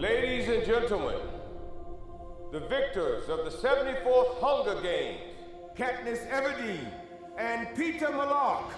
Ladies and gentlemen, the victors of the 74th Hunger Games, Katniss Everdeen and Peter Malak.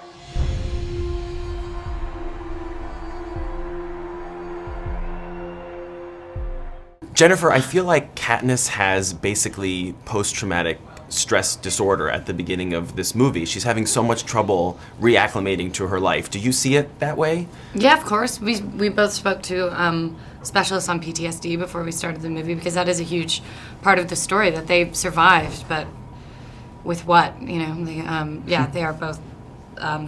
Jennifer, I feel like Katniss has basically post-traumatic stress disorder at the beginning of this movie. She's having so much trouble reacclimating to her life. Do you see it that way? Yeah, of course. We both spoke to specialists on PTSD before we started the movie, because that is a huge part of the story, that they survived, but with what? You know, they are both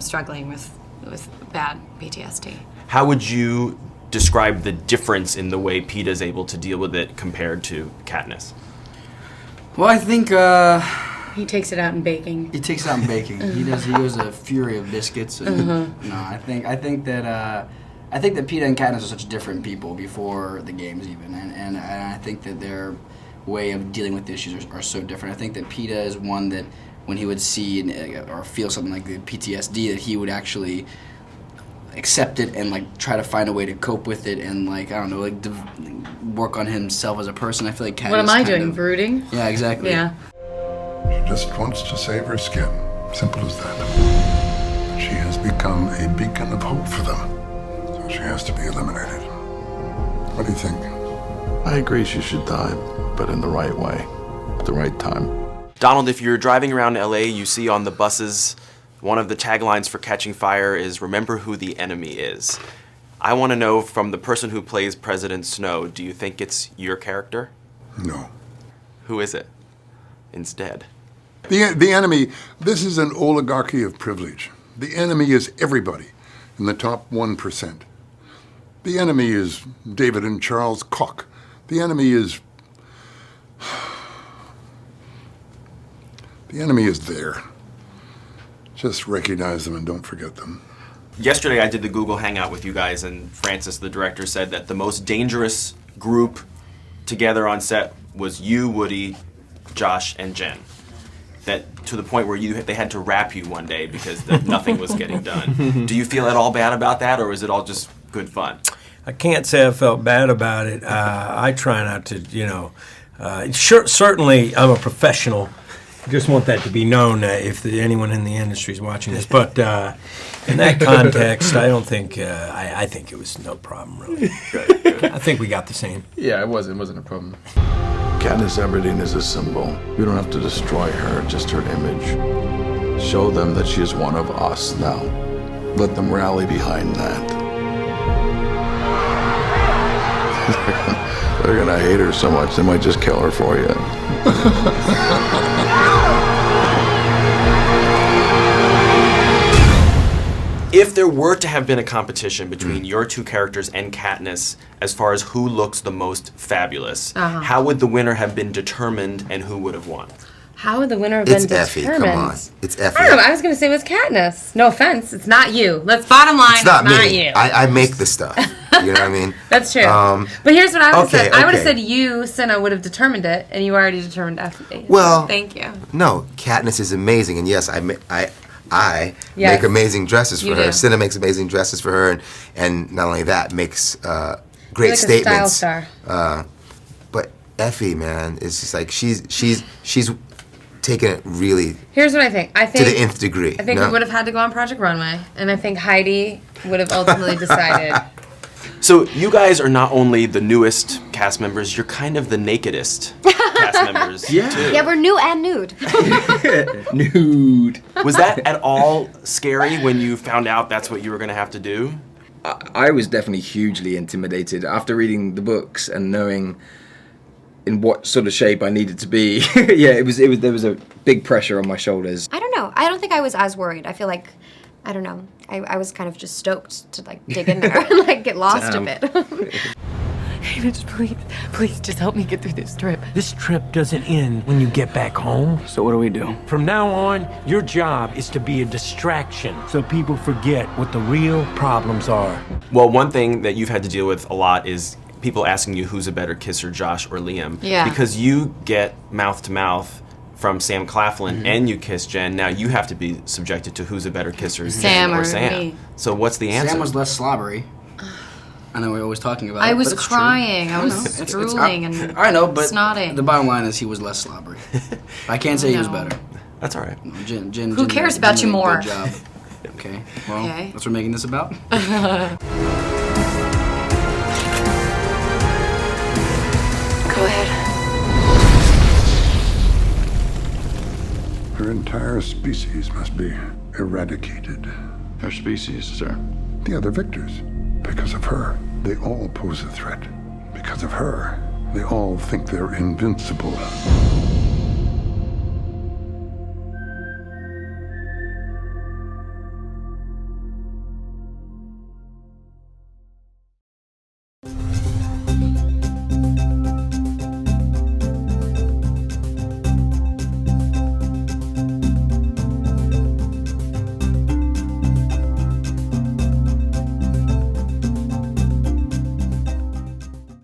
struggling with bad PTSD. How would you describe the difference in the way Peeta's able to deal with it compared to Katniss? Well, I think he takes it out in baking. He takes it out in baking. He was a fury of biscuits. And, no, I think that Peeta and Katniss are such different people before the games even, and I think that their way of dealing with issues are so different. I think that Peeta is one that when he would see or feel something like the PTSD, that he would actually accept it and like try to find a way to cope with it and like, I don't know, like work on himself as a person. I feel like Katniss. What am I doing? Brooding? Yeah, exactly. Yeah. She just wants to save her skin. Simple as that. She has become a beacon of hope for them. So she has to be eliminated. What do you think? I agree she should die, but in the right way, at the right time. Donald, if you're driving around LA, you see on the buses, one of the taglines for Catching Fire is, "Remember who the enemy is." I want to know from the person who plays President Snow, do you think it's your character? No. Who is it instead? The enemy, this is an oligarchy of privilege. The enemy is everybody in the top 1%. The enemy is David and Charles Koch. The enemy is... The enemy is there. Just recognize them and don't forget them. Yesterday I did the Google Hangout with you guys, and Francis, the director, said that the most dangerous group together on set was you, Woody, Josh, and Jen. That to the point where they had to rap you one day because nothing was getting done. Do you feel at all bad about that, or is it all just good fun? I can't say I felt bad about it. I try not to, certainly I'm a professional. Just want that to be known if anyone in the industry is watching this. But in that context, I don't think, I think it was no problem, really. Good. I think we got the same. Yeah, it wasn't a problem. Katniss Everdeen is a symbol. We don't have to destroy her, just her image. Show them that she is one of us now. Let them rally behind that. They're gonna hate her so much, they might just kill her for you. If there were to have been a competition between your two characters and Katniss as far as who looks the most fabulous, how would the winner have been determined and who would have won? How would the winner have been determined? It's Effie, come on. It's Effie. I don't know, I was going to say it was Katniss. No offense, it's not you. Let's bottom line, it's not me. You. I make the stuff. You know what I mean? That's true. But here's what I would have said. Okay. I would have said you, Cinna, would have determined it, and you already determined Effie. Well, thank you. No, Katniss is amazing, and yes, I Yes. make amazing dresses for You her. do. Cinna makes amazing dresses for her, and not only that, makes great You're like statements. A style star. But Effie, man, is just like she's taken it really. Here's what I think. To the nth degree. I think we would have had to go on Project Runway, and I think Heidi would have ultimately decided. So you guys are not only the newest cast members, you're kind of the nakedest cast members too. Yeah, we're new and nude. Nude. Was that at all scary when you found out that's what you were going to have to do? I was definitely hugely intimidated after reading the books and knowing in what sort of shape I needed to be. Yeah, there was a big pressure on my shoulders. I don't know. I don't think I was as worried. I feel like, I don't know. I was kind of just stoked to like dig in there and like get lost a bit. Hey, Mitch, please just help me get through this trip. This trip doesn't end when you get back home. So what do we do? From now on, your job is to be a distraction so people forget what the real problems are. Well, one thing that you've had to deal with a lot is people asking you who's a better kisser, Josh or Liam. Yeah. Because you get mouth to mouth from Sam Claflin and you kiss Jen. Now you have to be subjected to who's a better kisser, Sam Jen or or Sam. me. So what's the answer? Sam was less slobbery. I know we're always talking about I it. was but it's true. crying. I was It's- drooling and I know, but snotting. the bottom line is he was less slobbery. I can't say he was No. better. That's all right. No, Jen Who cares about did you a more? Good job. Okay. Well, Okay. that's what we're making this about. Go ahead. Her entire species must be eradicated. Her species, sir. The other victors. Because of her, they all pose a threat. Because of her, they all think they're invincible.